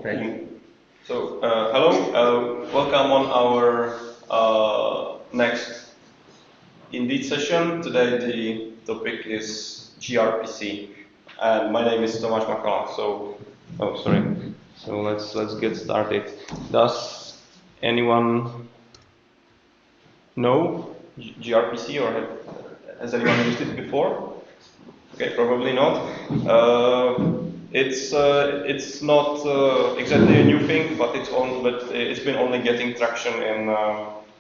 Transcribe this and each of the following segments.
Okay. So, hello, welcome on our next Indeed session. Today the topic is gRPC, and my name is Tomáš Machala. So, sorry. So let's get started. Does anyone know gRPC, or has anyone used it before? Okay, probably not. It's not exactly a new thing, but it's been only getting traction in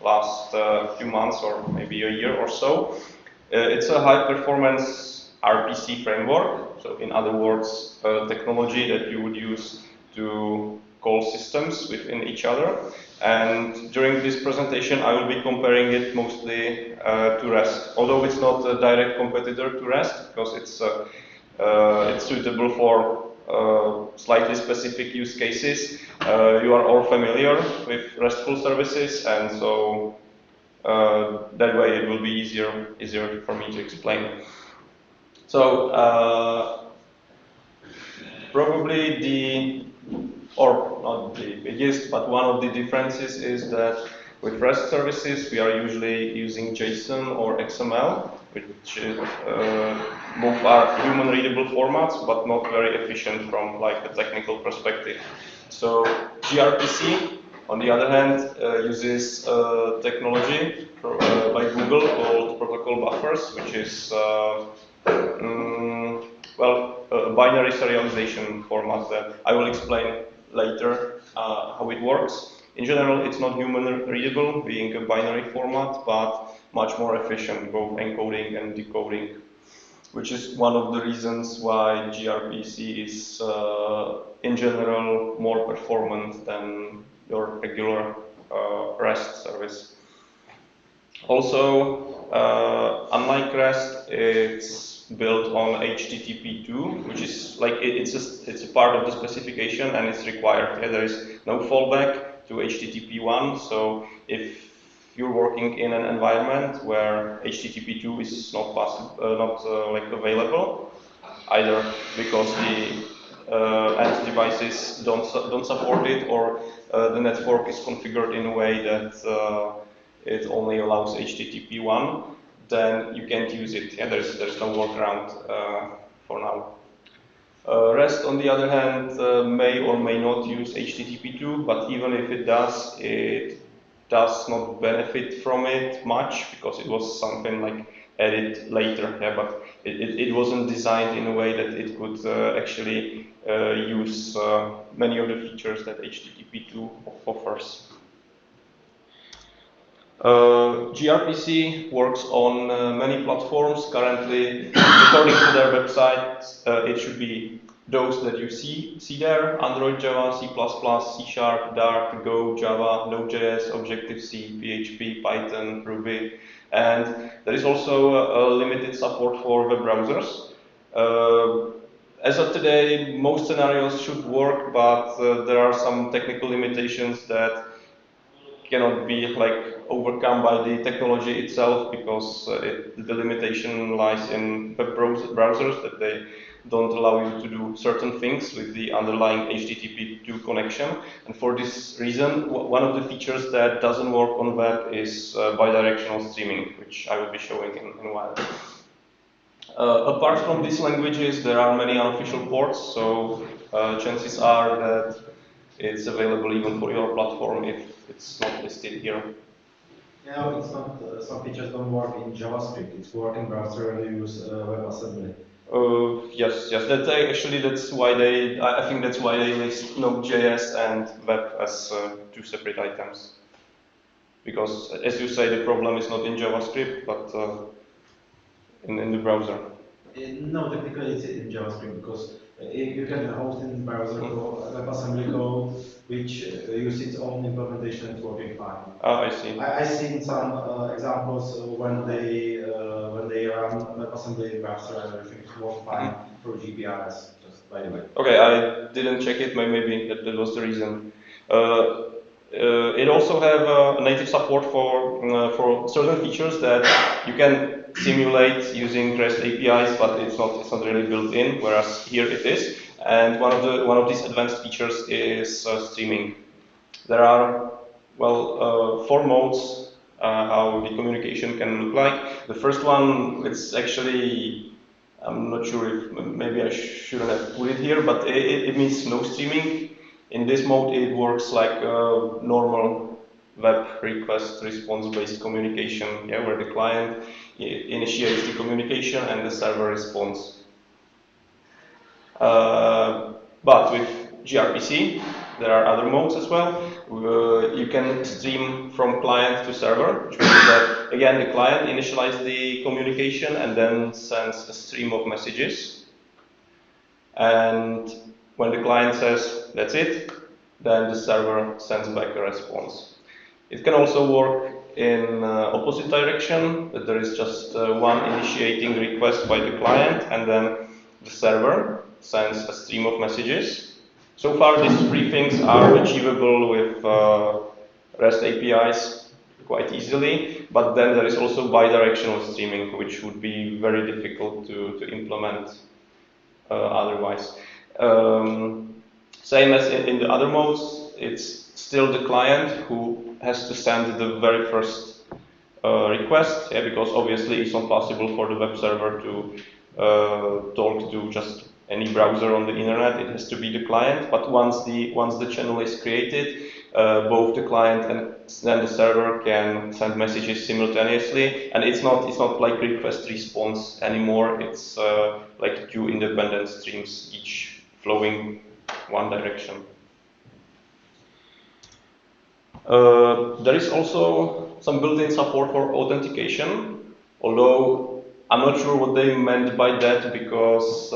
last few months or maybe a year or so. It's a high-performance RPC framework. So, in other words, technology that you would use to call systems within each other. And during this presentation, I will be comparing it mostly to REST, although it's not a direct competitor to REST because it's suitable for slightly specific use cases. You are all familiar with RESTful services, and so that way it will be easier for me to explain. So probably or not the biggest, but one of the differences is that with REST services, we are usually using JSON or XML, which both are human-readable formats, but not very efficient from like the technical perspective. So gRPC, on the other hand, uses technology by Google called protocol buffers, which is binary serialization format that I will explain later how it works. In general, it's not human readable, being a binary format, but much more efficient, both encoding and decoding, which is one of the reasons why gRPC is, in general, more performant than your regular REST service. Also, unlike REST, it's built on HTTP2, which is like it's a part of the specification and it's required. Yeah, there is no fallback to HTTP1. So if you're working in an environment where HTTP2 is not available, either because the end devices don't support it, or the network is configured in a way that it only allows HTTP1, then you can't use it. Yeah, there's no workaround for now. REST, on the other hand, may or may not use HTTP2, but even if it does not benefit from it much because it was something like added later. Yeah, but it wasn't designed in a way that it could actually use many of the features that HTTP2 offers. gRPC works on many platforms currently. According to their website, it should be those that you see there: Android, Java, C++, C#, Dart, Go, Java, Node.js, Objective-C, PHP, Python, Ruby, and there is also a limited support for web browsers. As of today, most scenarios should work, but there are some technical limitations that cannot be overcome by the technology itself, because the limitation lies in web browsers, that they don't allow you to do certain things with the underlying HTTP2 connection. And for this reason, one of the features that doesn't work on web is bidirectional streaming, which I will be showing in a while. Apart from these languages, there are many unofficial ports, so chances are that it's available even for your platform if it's not listed here. Yeah, it's not. Some features don't work in JavaScript. It's work in browser and you use WebAssembly. Yes. That's why I think that's why they list Node.js and web as two separate items. Because, as you say, the problem is not in JavaScript, but in the browser. No, technically it's in JavaScript, because you can host in browser WebAssembly code, which use its own implementation. It's working fine. I see. I've seen some examples when they run WebAssembly in browser and everything works fine through GPRS. Just by the way. Okay, I didn't check it. Maybe that was the reason. It also have native support for certain features that you can simulate using REST APIs, but it's not really built in. Whereas here it is, And one of these advanced features is streaming. There are, well, 4 modes how the communication can look like. The first one, it's actually, I'm not sure if maybe I shouldn't have put it here, but it means no streaming. In this mode, it works like a normal web request response based communication, yeah, where the client initiates the communication and the server responds. But with gRPC, there are other modes as well. You can stream from client to server, which means that, again, the client initializes the communication and then sends a stream of messages. And when the client says, that's it, then the server sends back a response. It can also work in opposite direction, that there is just one initiating request by the client and then the server sends a stream of messages. So far, these 3 things are achievable with REST APIs quite easily, but then there is also bidirectional streaming, which would be very difficult to implement otherwise. Same as in the other modes, it's still the client who has to send the very first request, yeah, because obviously it's not possible for the web server to talk to just any browser on the internet. It has to be the client. But once the channel is created, both the client and then the server can send messages simultaneously, and it's not like request response anymore. It's like 2 independent streams, each flowing one direction. There is also some built-in support for authentication, although I'm not sure what they meant by that, because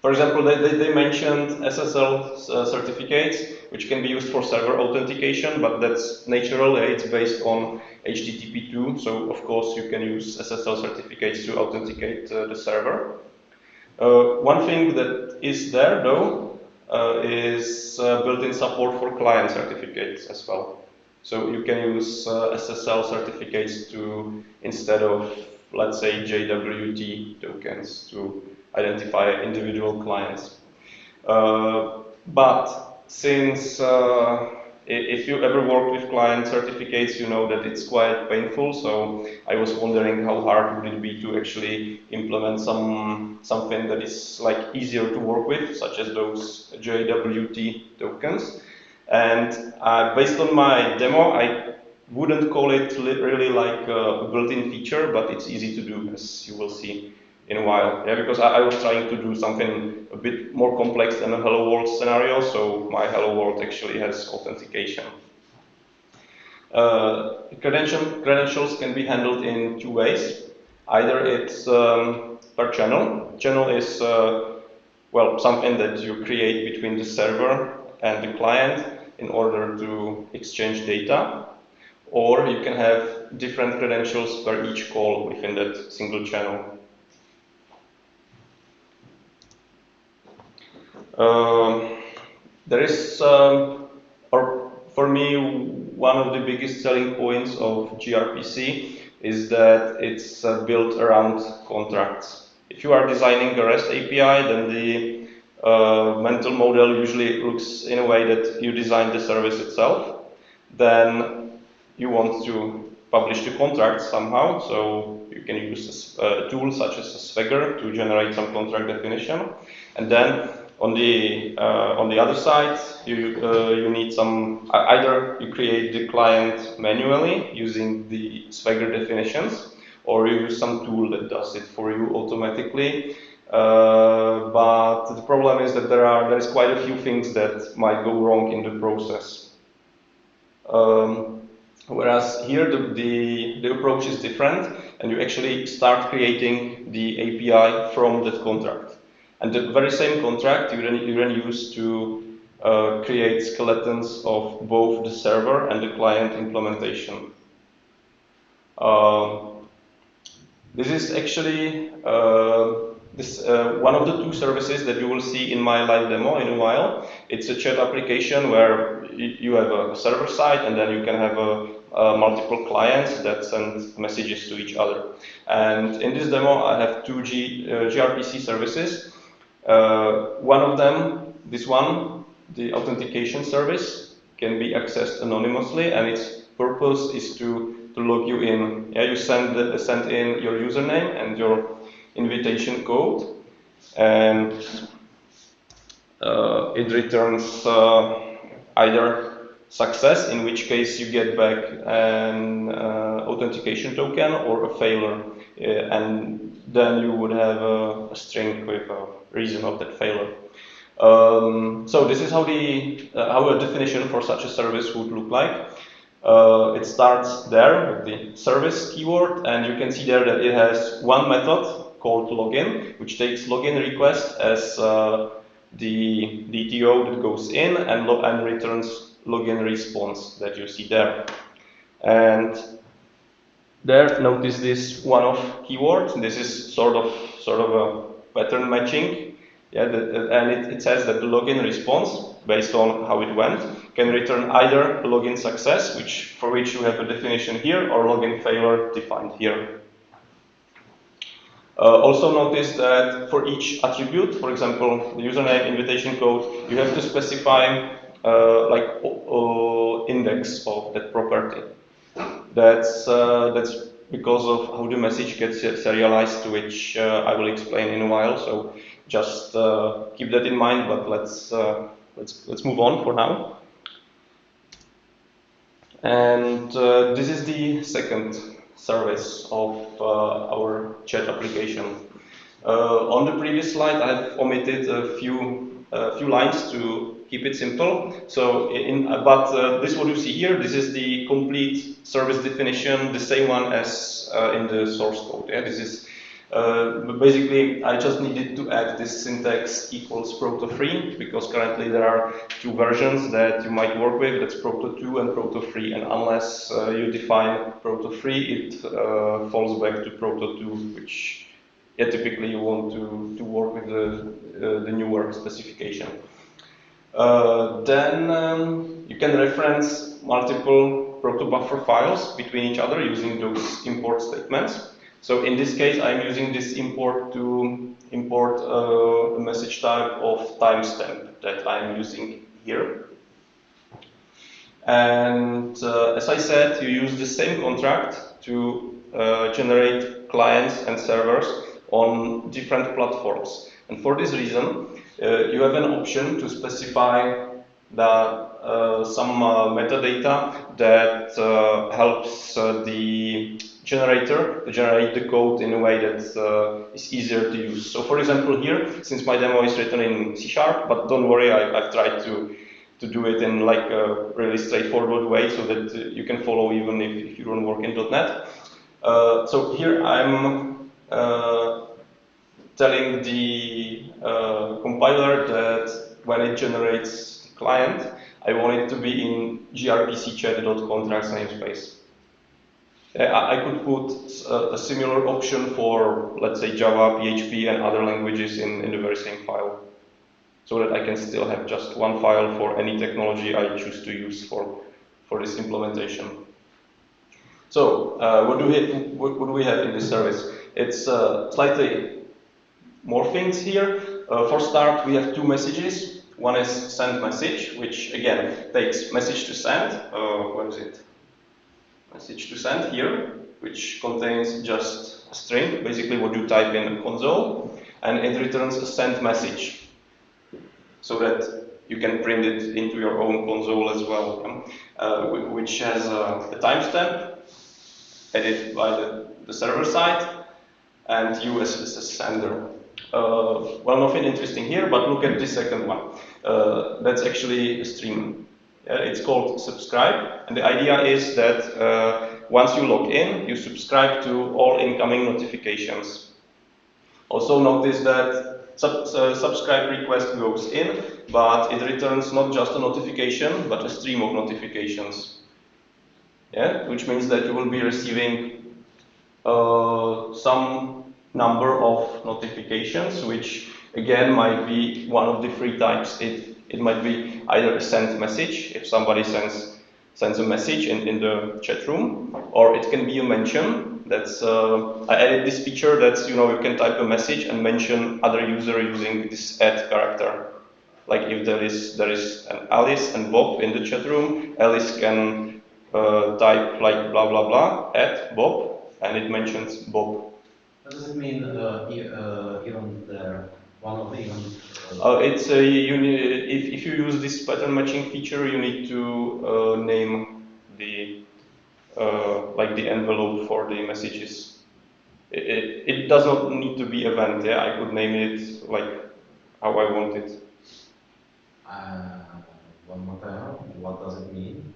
for example, they mentioned SSL certificates, which can be used for server authentication, but that's natural. It's based on HTTP2, so of course you can use SSL certificates to authenticate the server. One thing that is there, though, is built-in support for client certificates as well. So you can use SSL certificates to, instead of, let's say, JWT tokens to identify individual clients. But since if you ever worked with client certificates, you know that it's quite painful. So I was wondering how hard would it be to actually implement something that is like easier to work with, such as those JWT tokens. And based on my demo, I wouldn't call it really like a built-in feature, but it's easy to do, as you will see in a while. Yeah, because I was trying to do something a bit more complex than a Hello World scenario, so my Hello World actually has authentication. Credentials can be handled in 2 ways. Either it's per channel. Channel is well, something that you create between the server and the client in order to exchange data, or you can have different credentials per each call within that single channel. There is, or for me, one of the biggest selling points of gRPC is that it's built around contracts. If you are designing a REST API, then the mental model usually looks in a way that you design the service itself. Then you want to publish the contract somehow, so you can use a tool such as Swagger to generate some contract definition. And then on the other side, you need some, either you create the client manually using the Swagger definitions, or you use some tool that does it for you automatically. But the problem is that there is quite a few things that might go wrong in the process. Whereas here the approach is different, and you actually start creating the API from that contract. And the very same contract you then use to create skeletons of both the server and the client implementation. This is actually one of the 2 services that you will see in my live demo in a while. It's a chat application where you have a server side, and then you can have multiple clients that send messages to each other. And in this demo, I have 2 gRPC services. One of them, this one, the authentication service, can be accessed anonymously, and its purpose is to log you in. Yeah, you send in your username and your invitation code, and it returns either success, in which case you get back an authentication token, or a failure, and then you would have a string with a reason of that failure. So this is how a definition for such a service would look like. It starts there with the service keyword, and you can see there that it has one method called login, which takes login request as the DTO that goes in and returns login response that you see there. And there, notice this one-off keyword. This is sort of a pattern matching. Yeah, and it says that the login response, based on how it went, can return either login success, for which you have a definition here, or login failure defined here. Also notice that for each attribute, for example, the username, invitation code, you have to specify index of that property. That's because of how the message gets serialized, to which I will explain in a while. So just keep that in mind. But let's move on for now. And this is the second service of our chat application. On the previous slide, I've omitted a few lines to keep it simple. So, but this what you see here, this is the complete service definition, the same one as in the source code. Yeah, this is basically I just needed to add this syntax equals proto3, because currently there are two versions that you might work with. That's proto2 and proto3, and unless you define proto3, it falls back to proto2, which typically you want to work with the newer specification. Then you can reference multiple protobuffer files between each other using those import statements. So in this case, I'm using this import to import a message type of timestamp that I'm using here. And as I said, you use the same contract to generate clients and servers on different platforms. And for this reason, you have an option to specify some metadata that helps the generator to generate the code in a way that is easier to use. So for example here, since my demo is written in C#, but don't worry, I've tried to do it in like a really straightforward way so that you can follow even if you don't work in .NET. So here I'm telling the compiler that when it generates the client, I want it to be in gRPC chat.contracts namespace. I could put a similar option for, let's say, Java, PHP, and other languages in the very same file, so that I can still have just one file for any technology I choose to use for this implementation. So what do we have in this service? It's slightly more things here. For start, we have two messages. One is send message, which again takes message to send. Where is it? Message to send here, which contains just a string, basically what you type in the console, and it returns a send message, so that you can print it into your own console as well, which has a timestamp added by the server side, and you as a sender. Well, nothing interesting here, but look at the second one. That's actually a stream. It's called subscribe, and the idea is that once you log in, you subscribe to all incoming notifications. Also notice that subscribe request goes in, but it returns not just a notification, but a stream of notifications. Yeah, which means that you will be receiving some number of notifications, which again might be one of the three types. It might be either a sent message, if somebody sends a message in the chat room, or it can be a mention That's I added this feature that you can type a message and mention other user using this add character. Like if there is an Alice and Bob in the chat room, Alice can type like blah blah blah add Bob, and it mentions Bob. What does it mean? Even there, one of the events. It's if you use this pattern matching feature, you need to name the like the envelope for the messages. It does not need to be event. Yeah, I could name it like how I want it. One more time. What does it mean?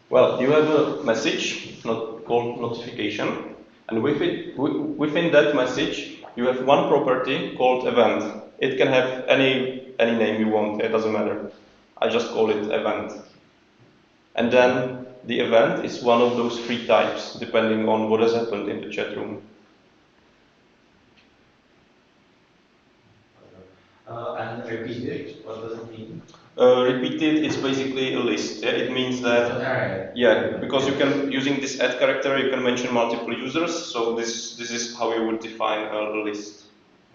Well, you have a message called notification, and within that message, you have one property called event. It can have any name you want. It doesn't matter. I just call it event. And then the event is one of those three types, depending on what has happened in the chat room. And repeated, what does it mean? Repeated is basically a list. Yeah? It means that because you can using this add character you can mention multiple users. So this is how you would define a list.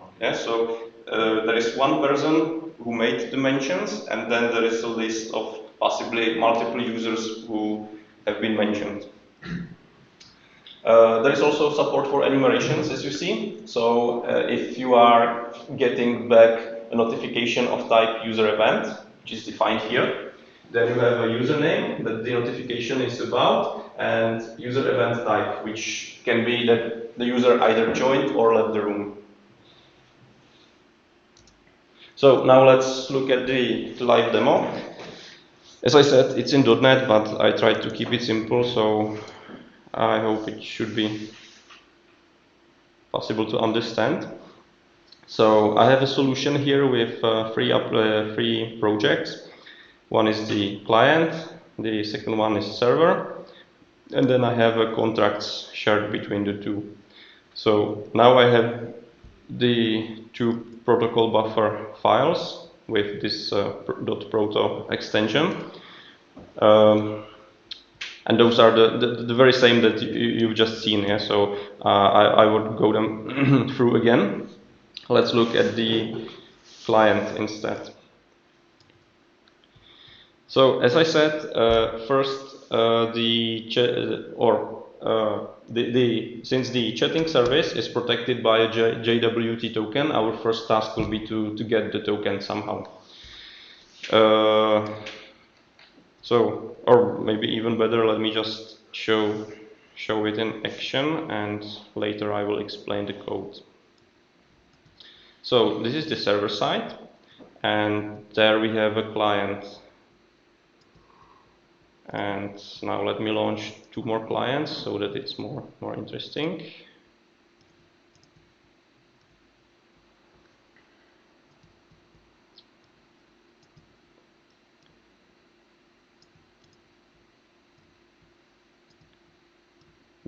Okay. Yeah. So there is one person who made the mentions, and then there is a list of possibly multiple users who have been mentioned. There is also support for enumerations, as you see. So if you are getting back a notification of type user event, which is defined here, then you have a username that the notification is about, and user event type, which can be that the user either joined or left the room. So now let's look at the live demo. As I said, it's in .NET, but I tried to keep it simple, so I hope it should be possible to understand. So I have a solution here with three projects. One is the client, the second one is server, and then I have contracts shared between the two. So now I have the two protocol buffer files with this .proto extension. And those are the very same that you've just seen here. So I would go them through again. Let's look at the client instead. So as I said, first since the chatting service is protected by a JWT token, our first task will be to get the token somehow. So, or maybe even better, let me just show it in action, and later I will explain the code. So this is the server side, and there we have a client. And now let me launch two more clients so that it's more interesting.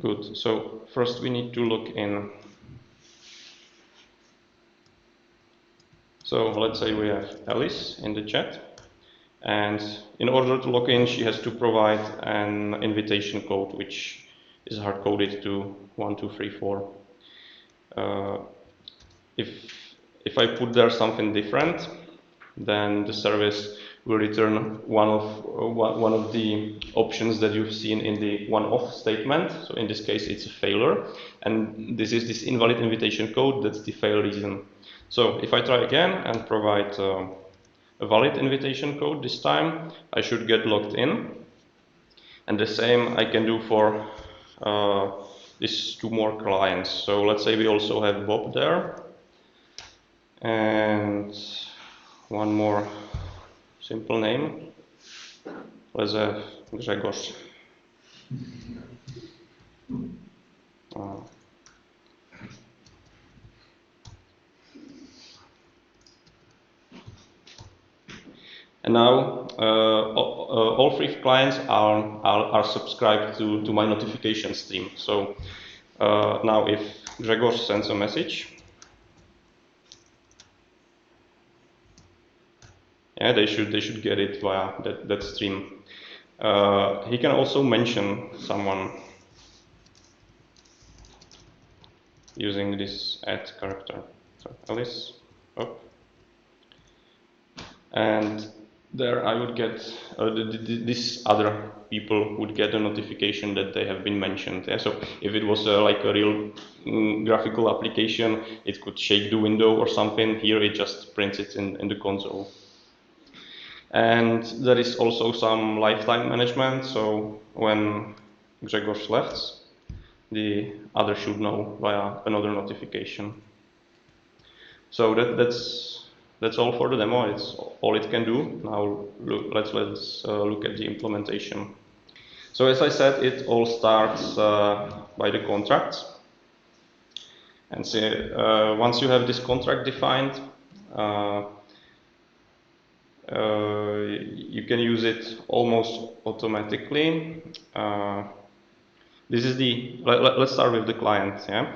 Good. So first we need to log in. So let's say we have Alice in the chat, and in order to log in, she has to provide an invitation code, which is hard coded to 1, 2, 3, 4. If I put there something different, then the service will return one of the options that you've seen in the one-off statement. So in this case, it's a failure, and this is this invalid invitation code. That's the fail reason. So if I try again and provide a valid invitation code this time, I should get logged in. And the same I can do for these two more clients. So let's say we also have Bob there, and one more simple name. Let's have Grzegorz. And now all three clients are subscribed to my notification stream. So now if Grzegorz sends a message, yeah, they should get it via that stream. He can also mention someone. using this add character. So Alice, up. And there I would get, this other people would get a notification that they have been mentioned. Yeah? So if it was like a real graphical application, it could shake the window or something. Here it just prints it in the console. And there is also some lifetime management. So when Grzegorz left, the other should know via another notification. So that's all for the demo. It's all it can do. Now let's look at the implementation. So as I said, it all starts by the contracts. And so, once you have this contract defined, you can use it almost automatically. This is the, let's start with the client. Yeah?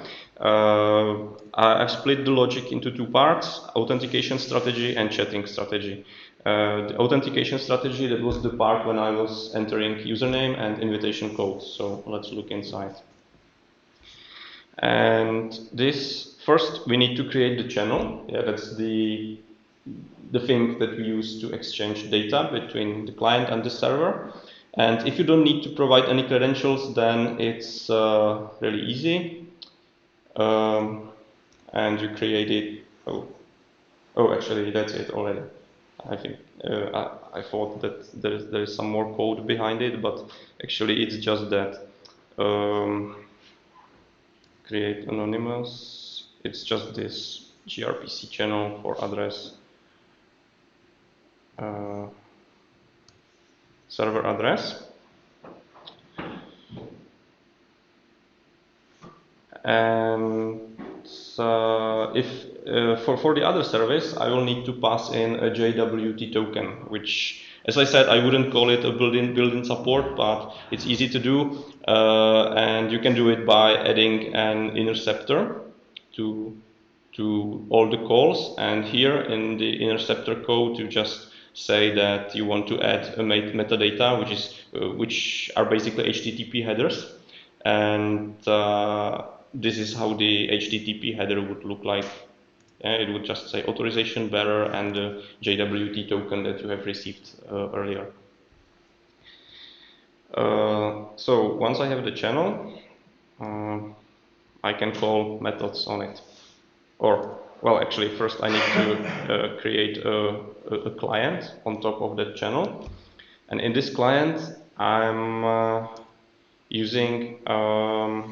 I've split the logic into two parts: authentication strategy and chatting strategy. The authentication strategy, that was the part when I was entering username and invitation code. So let's look inside. And this, first we need to create the channel. Yeah, that's the thing that we use to exchange data between the client and the server. And if you don't need to provide any credentials, then it's really easy. And you create it. Oh, actually, that's it already. I think I thought that there is some more code behind it, but actually it's just that. Create anonymous. It's just this gRPC channel for address. Server address. And if for the other service, I will need to pass in a JWT token, which, as I said, I wouldn't call it a built-in support, but it's easy to do, and you can do it by adding an interceptor to all the calls. And here in the interceptor code, you just say that you want to add a metadata, which are basically HTTP headers, and this is how the HTTP header would look like. It would just say authorization bearer and the JWT token that you have received earlier. So once I have the channel, I can call methods on it. Or, well, actually, first I need to create a client on top of that channel. And in this client, I'm using a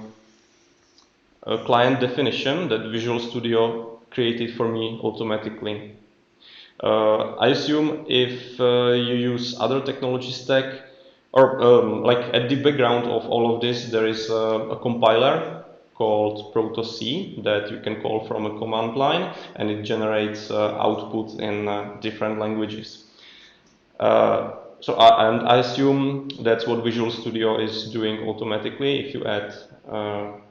client definition that Visual Studio created for me automatically. I assume if you use other technology stack, or like at the background of all of this, there is a compiler called Proto-C that you can call from a command line, and it generates output in different languages. So I assume that's what Visual Studio is doing automatically if you add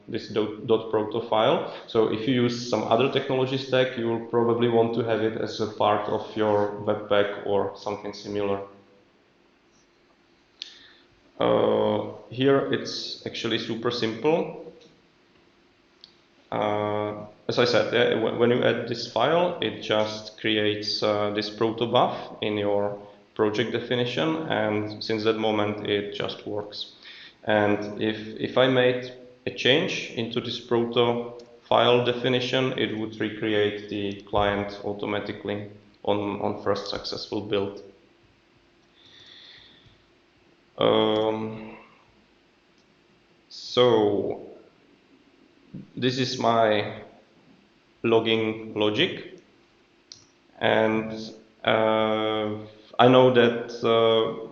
this .proto file. So if you use some other technology stack, you will probably want to have it as a part of your Webpack or something similar. Here it's actually super simple. As I said, when you add this file, it just creates this protobuf in your project definition, and since that moment it just works. And if I made a change into this proto file definition, it would recreate the client automatically on first successful build. So this is my logging logic, and I know that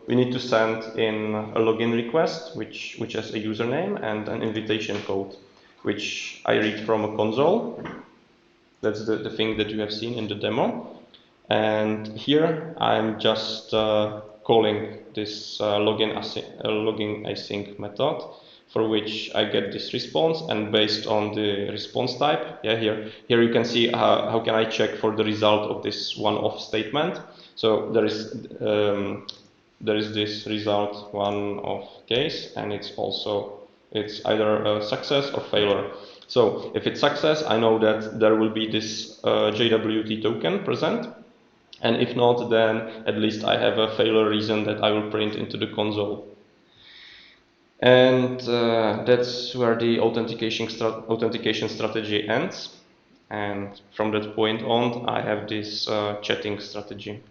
we need to send in a login request, which has a username and an invitation code, which I read from a console. That's the thing that you have seen in the demo. And here I'm just calling this login async method, for which I get this response, and based on the response type, here you can see how can I check for the result of this one-off statement. So there is this result one-off case, and it's either a success or failure. So if it's success, I know that there will be this JWT token present. And if not, then at least I have a failure reason that I will print into the console. And that's where the authentication strategy ends. And from that point on, I have this chatting strategy,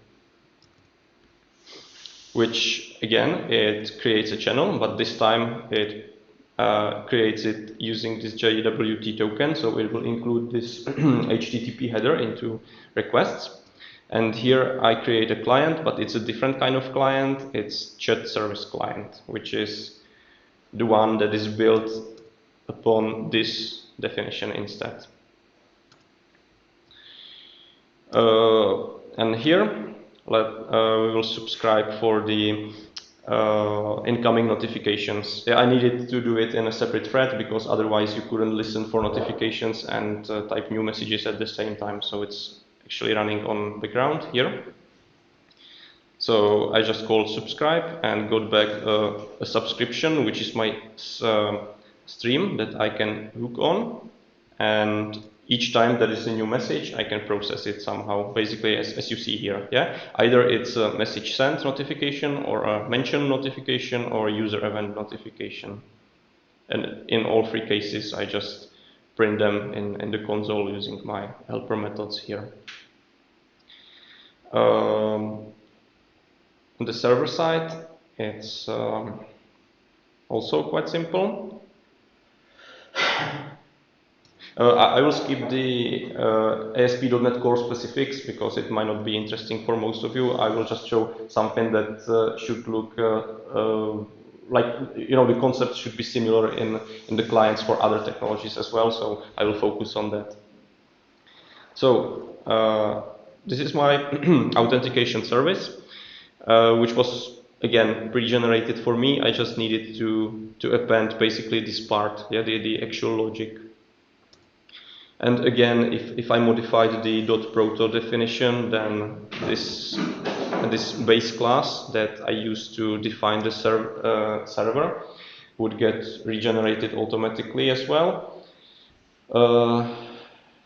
which again, it creates a channel, but this time it creates it using this JWT token. So it will include this HTTP header into requests. And here I create a client, but it's a different kind of client. It's chat service client, which is the one that is built upon this definition instead. And here we will subscribe for the incoming notifications. Yeah, I needed to do it in a separate thread because otherwise you couldn't listen for notifications and type new messages at the same time. So it's actually running on background here. So I just called subscribe and got back a subscription, which is my stream that I can hook on. And each time there is a new message, I can process it somehow, basically as you see here. Yeah, either it's a message sent notification or a mention notification or a user event notification. And in all three cases, I just print them in the console using my helper methods here. On the server side, it's also quite simple. I will skip the ASP.NET Core specifics because it might not be interesting for most of you. I will just show something that should look like, the concept should be similar in the clients for other technologies as well. So I will focus on that. So this is my authentication service, which was again pre-generated for me. I just needed to append basically this part, yeah, the actual logic. And again, if I modified the .proto definition, then this base class that I used to define the server would get regenerated automatically as well.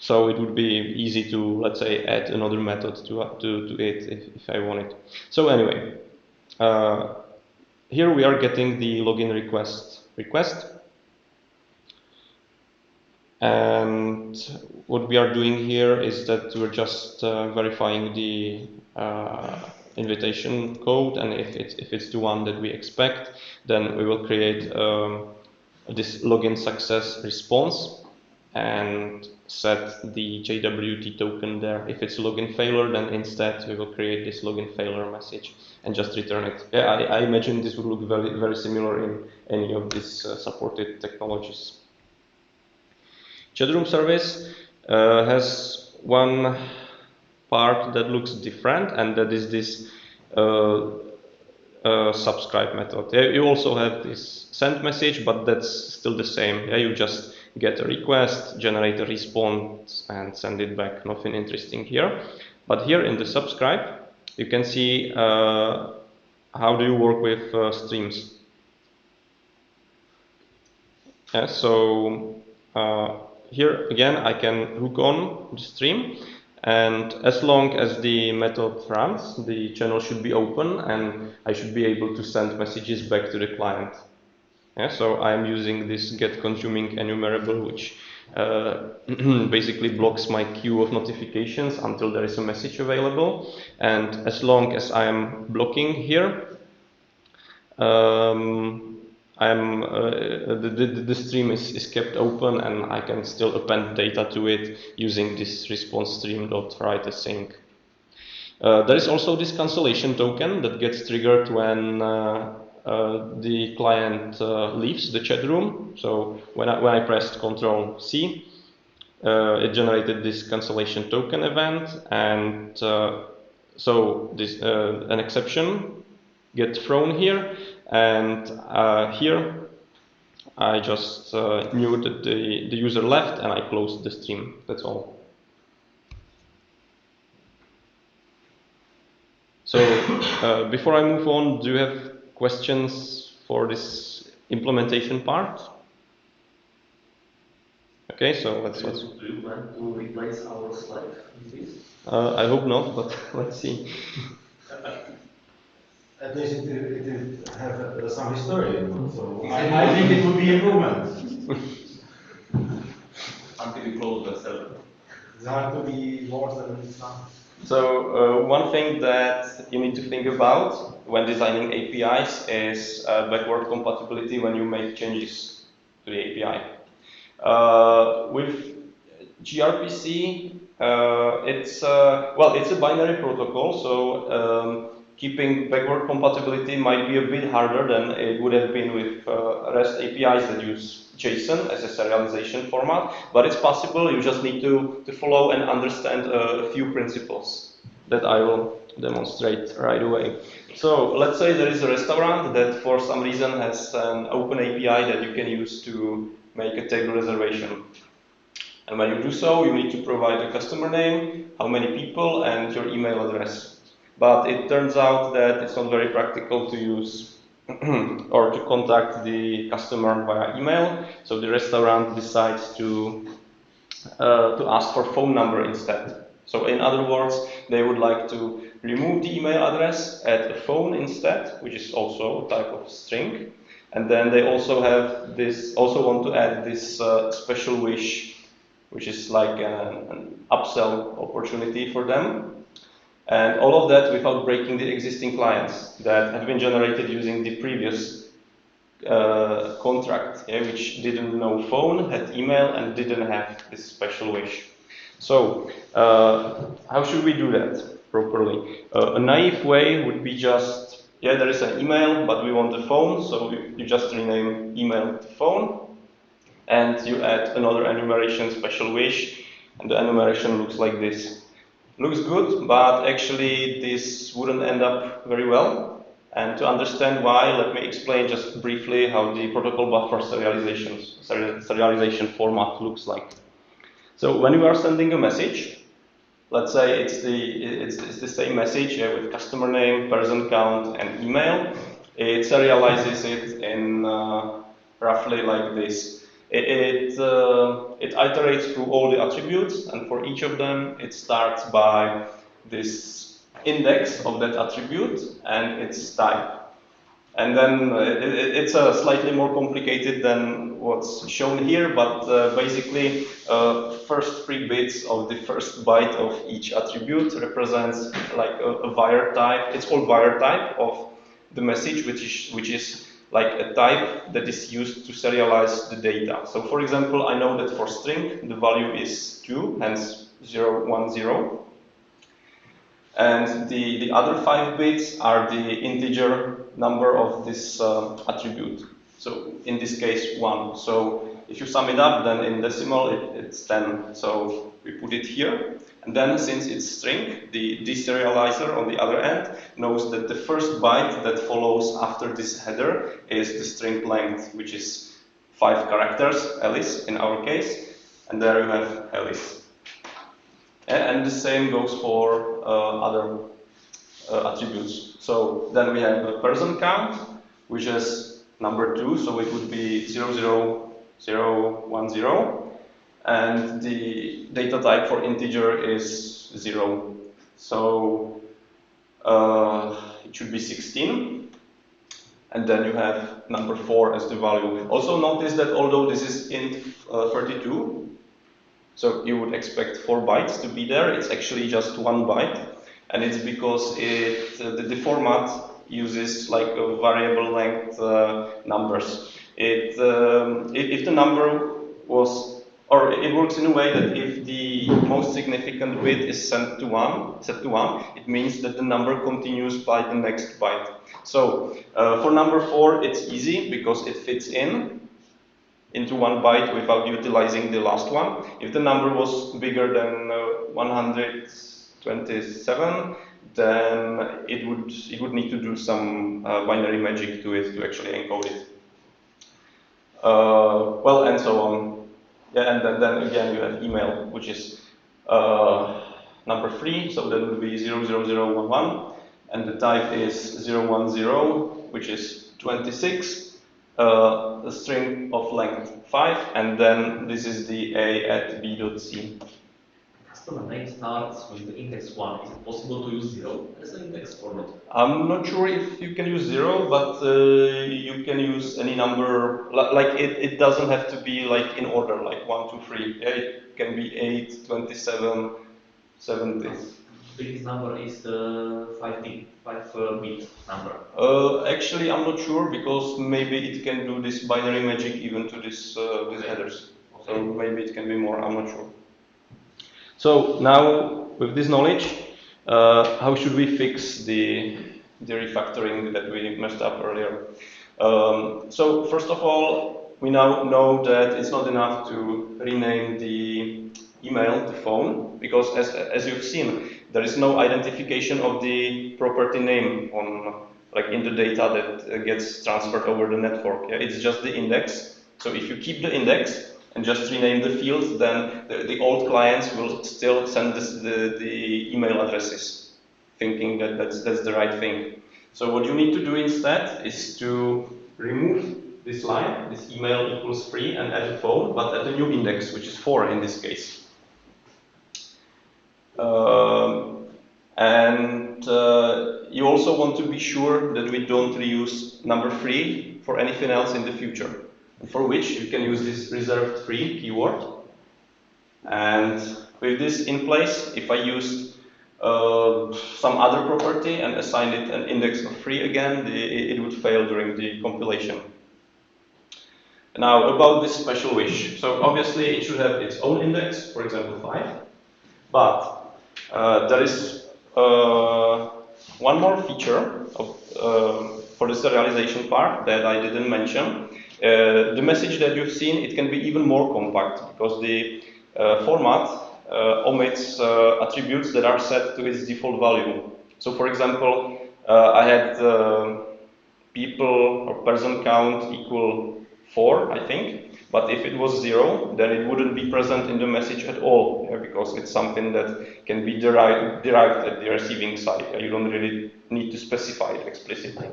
So it would be easy to, let's say, add another method to it if I wanted. So anyway, here we are getting the login request. And what we are doing here is that we're just verifying the invitation code, and if it's the one that we expect, then we will create this login success response and set the JWT token there. If it's a login failure, then instead we will create this login failure message and just return it. Yeah, I imagine this would look very, very similar in any of these supported technologies. Chatroom service has one part that looks different, and that is this subscribe method. Yeah, you also have this send message, but that's still the same. Yeah, you just get a request, generate a response, and send it back. Nothing interesting here. But here in the subscribe, you can see how do you work with streams. Yeah, so here again, I can hook on the stream, and as long as the method runs, the channel should be open, and I should be able to send messages back to the client. Yeah, so I'm using this get consuming enumerable, which basically blocks my queue of notifications until there is a message available. And as long as I'm blocking here, the stream is kept open, and I can still append data to it using this response stream.writeAsync. There is also this cancellation token that gets triggered when the client leaves the chat room. So when I pressed Ctrl+C, it generated this cancellation token event, and so this an exception gets thrown here. And here I just knew that the user left, and I closed the stream. That's all. So before I move on, do you have questions for this implementation part? Okay, so let's. Do you plan to replace our slide in this? I hope not, but let's see. At least it have some history, you know, so I think it would be improvement. Until you close the server. It's hard to be worse than it's now. So one thing that you need to think about when designing APIs is backward compatibility when you make changes to the API. With gRPC, it's a binary protocol, so keeping backward compatibility might be a bit harder than it would have been with REST APIs that use JSON as a serialization format, but it's possible. You just need to follow and understand a few principles that I will demonstrate right away. So let's say there is a restaurant that for some reason has an open API that you can use to make a table reservation. And when you do so, you need to provide a customer name, how many people, and your email address. But it turns out that it's not very practical to use or to contact the customer via email. So the restaurant decides to ask for phone number instead. So in other words, they would like to remove the email address, add a phone instead, which is also a type of string. And then they also want to add this special wish, which is like an upsell opportunity for them. And all of that without breaking the existing clients that have been generated using the previous contract, which didn't know phone, had email, and didn't have this special wish. So how should we do that properly? A naive way would be just, there is an email, but we want a phone, so you just rename email to phone, and you add another enumeration special wish, and the enumeration looks like this. Looks good, but actually this wouldn't end up very well. And to understand why, let me explain just briefly how the protocol buffer serialization format looks like. So when you are sending a message, let's say it's the same message with customer name, person count, and email. It serializes it in roughly like this. It iterates through all the attributes, and for each of them, it starts by this index of that attribute and its type. And then it's slightly more complicated than what's shown here, but basically, first 3 bits of the first byte of each attribute represents like a var type. It's called var type of the message, which is like a type that is used to serialize the data. So for example, I know that for string, the value is 2, hence 0, 1, 0. And the other 5 bits are the integer number of this attribute. So in this case, 1. So if you sum it up, then in decimal, it's 10. So we put it here. And then since it's string, the deserializer on the other end knows that the first byte that follows after this header is the string length, which is 5 characters, Alice in our case. And there you have Alice. And the same goes for other attributes. So then we have a person count, which is number 2, so it would be 0, 0, 0, 1, 0. And the data type for integer is 0. So it should be 16. And then you have number 4 as the value. Also notice that although this is int 32, so you would expect 4 bytes to be there, it's actually just 1 byte. And it's because the format uses like a variable length numbers. If the number was, or it works in a way that if the most significant bit is set to 1, it means that the number continues by the next byte. So for number 4, it's easy because it fits into 1 byte without utilizing the last one. If the number was bigger than 127, then it would need to do some binary magic to it to actually encode it. Well, and so on. Yeah, and then again you have email, which is number 3, so that would be 00011, and the type is 010, which is 26. a string of length 5, and then this is the a at b.c. Customer name starts with the index 1. Is it possible to use 0 as an index or not? I'm not sure if you can use 0, but you can use any number. Like it doesn't have to be like in order, like 1, 2, 3. Yeah, it can be 8, 27, 70. Biggest number is the 5-bit number. Actually, I'm not sure because maybe it can do this binary magic even to this these headers. Okay. So maybe it can be more. I'm not sure. So now with this knowledge, how should we fix the refactoring that we messed up earlier? So first of all, we now know that it's not enough to rename the email to phone because as you've seen, there is no identification of the property name on like in the data that gets transferred over the network. Yeah? It's just the index. So if you keep the index and just rename the field, then the old clients will still send the email addresses, thinking that that's the right thing. So what you need to do instead is to remove this line, this email equals free, and add a phone, but add a new index, which is 4 in this case. You also want to be sure that we don't reuse number 3 for anything else in the future, for which you can use this reserved 3 keyword. And with this in place, if I used some other property and assigned it an index of 3 again, it would fail during the compilation. Now about this special wish. So obviously it should have its own index, for example 5, but there is one more feature for the serialization part that I didn't mention. The message that you've seen, it can be even more compact because the format omits attributes that are set to its default value. So for example, I had people or person count equal 4, I think. But if it was 0, then it wouldn't be present in the message at all, yeah, because it's something that can be derived at the receiving side. Yeah, you don't really need to specify it explicitly.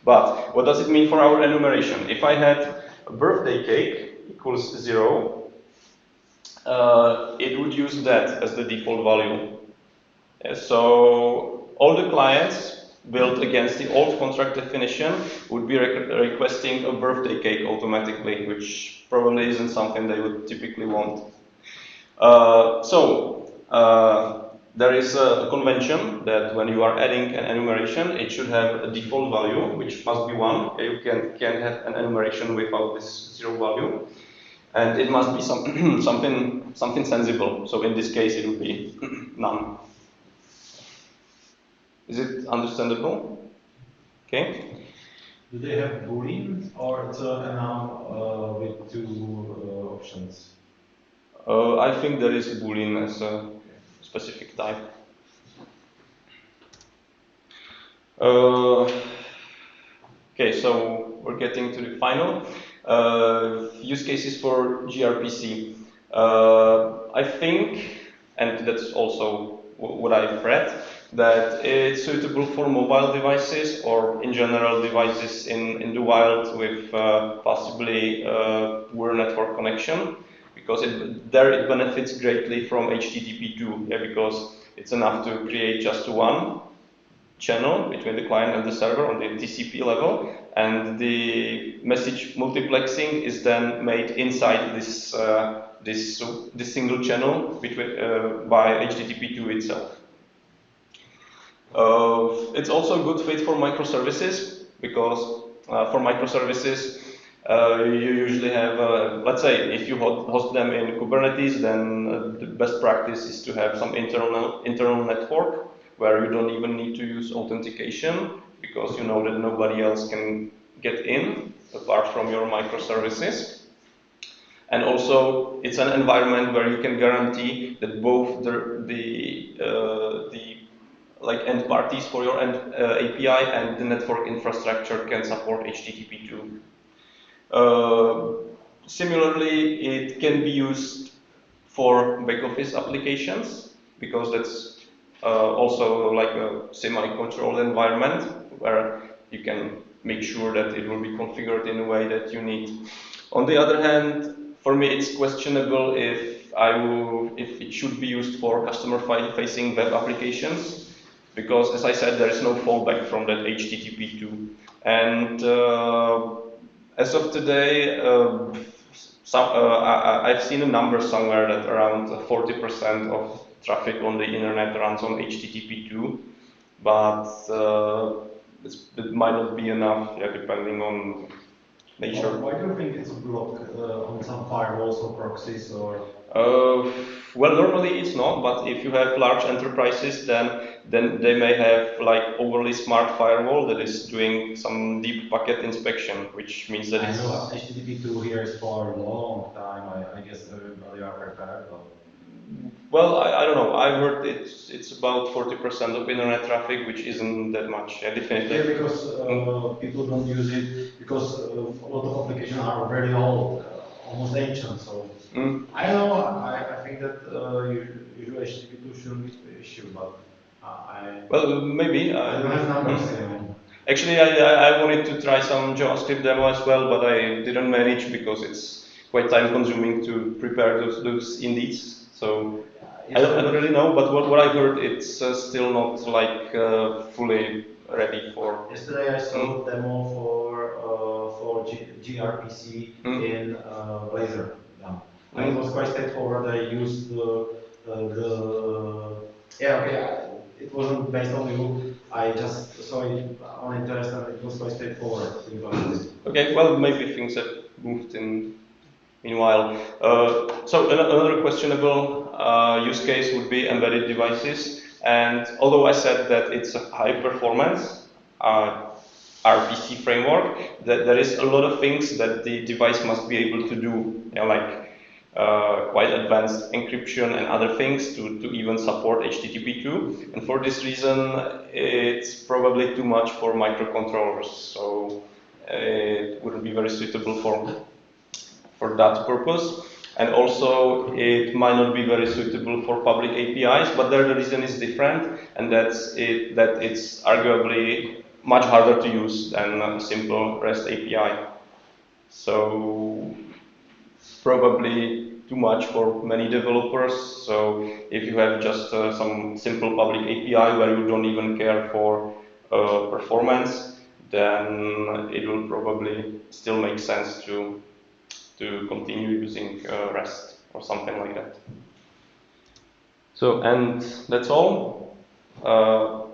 But what does it mean for our enumeration? If I had a birthday cake equals 0, it would use that as the default value. Yeah, so all the clients built against the old contract definition would be requesting a birthday cake automatically, which probably isn't something they would typically want. There is a convention that when you are adding an enumeration, it should have a default value, which must be 1. You can have an enumeration without this 0 value. And it must be something sensible. So in this case, it would be none. Is it understandable? Okay. Do they have Boolean or it's an enum with two options? I think there is Boolean as a specific type. Okay, so we're getting to the final use cases for gRPC. I think, and that's also what I've read, that it's suitable for mobile devices or in general devices in the wild with possibly poor network connection, because it benefits greatly from HTTP2, yeah, because it's enough to create just one channel between the client and the server on the TCP level, and the message multiplexing is then made inside this this single channel between by HTTP2 itself. It's also a good fit for microservices because for microservices you usually have, let's say, if you host them in Kubernetes, then the best practice is to have some internal network where you don't even need to use authentication because you know that nobody else can get in apart from your microservices. And also, it's an environment where you can guarantee that both the like end parties for your API and the network infrastructure can support HTTP2. Similarly, it can be used for back-office applications because that's also like a semi-controlled environment where you can make sure that it will be configured in a way that you need. On the other hand, for me, it's questionable if it should be used for customer-facing web applications, because, as I said, there is no fallback from that HTTP2. And as of today, I've seen a number somewhere that around 40% of traffic on the internet runs on HTTP2, but it might not be enough, yeah, depending on nature. Why do you think it's blocked on some firewalls or proxies or? Well, normally it's not, but if you have large enterprises, then they may have like overly smart firewall that is doing some deep packet inspection, which means that I it's. know HTTP2 here is for a long time. I guess everybody are prepared. But... Well, I don't know. I've heard it's about 40% of internet traffic, which isn't that much. Yeah, definitely. Yeah, because people don't use it because a lot of applications are very old, almost ancient. So I don't know. I think that usually HTTP2 shouldn't be the issue, but well, maybe. I don't have numbers. You Actually, I wanted to try some JavaScript demo as well, but I didn't manage because it's quite time consuming to prepare those indies. So I don't really know, but what I've heard, it's still not like fully ready for. Yesterday I saw a demo for gRPC in Blazor. Yeah. And it was quite straightforward. I used it wasn't based on you. I just saw it on interest and it was quite straightforward. Okay, well, maybe things have moved in meanwhile. So another questionable use case would be embedded devices. And although I said that it's a high performance RPC framework, that there is a lot of things that the device must be able to do, you know, like quite advanced encryption and other things to even support HTTP2. And for this reason, it's probably too much for microcontrollers. So it wouldn't be very suitable for that purpose. And also, it might not be very suitable for public APIs, but there the reason is different, and that it's arguably much harder to use than a simple REST API. So probably too much for many developers. So if you have just some simple public API where you don't even care for performance, then it will probably still make sense to continue using REST or something like that. So, and that's all.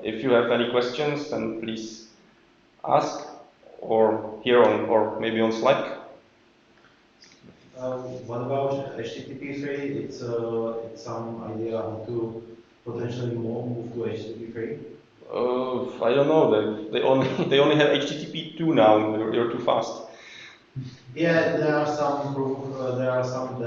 If you have any questions, then please ask, or here on, or maybe on Slack. What about HTTP3? It's some idea how to potentially move to HTTP3. I don't know. They only have HTTP2 now. You're too fast. Yeah, there are some proof. There are some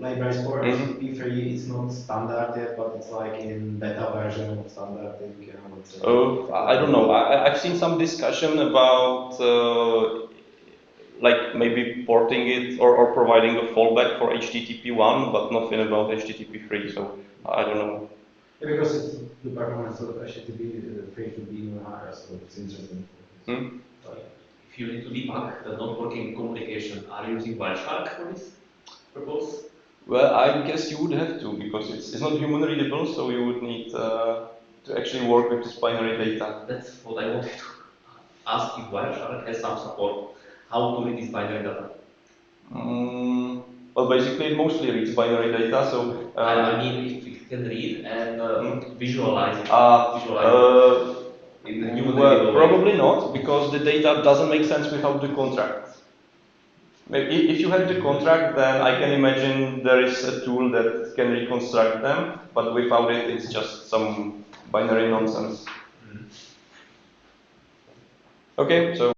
libraries for HTTP3. It's not standard yet, but it's like in beta version of standard. I don't know. I've seen some discussion about like maybe porting it or providing a fallback for HTTP1, but nothing about HTTP3. So I don't know. Yeah, because the performance of HTTP3 should be even higher, so it's interesting. If you need to debug the not working communication, are you using Wireshark for this purpose? Well, I guess you would have to, because it's not human readable, so you would need to actually work with this binary data. That's what I wanted to ask, if Wireshark has some support, how to read this binary data? Well, basically, it mostly reads binary data, so... I mean, if it can read and visualize it. In the human well, probably not, because the data doesn't make sense without the contract. Maybe if you have the contract, then I can imagine there is a tool that can reconstruct them, but without it, it's just some binary nonsense. Okay, so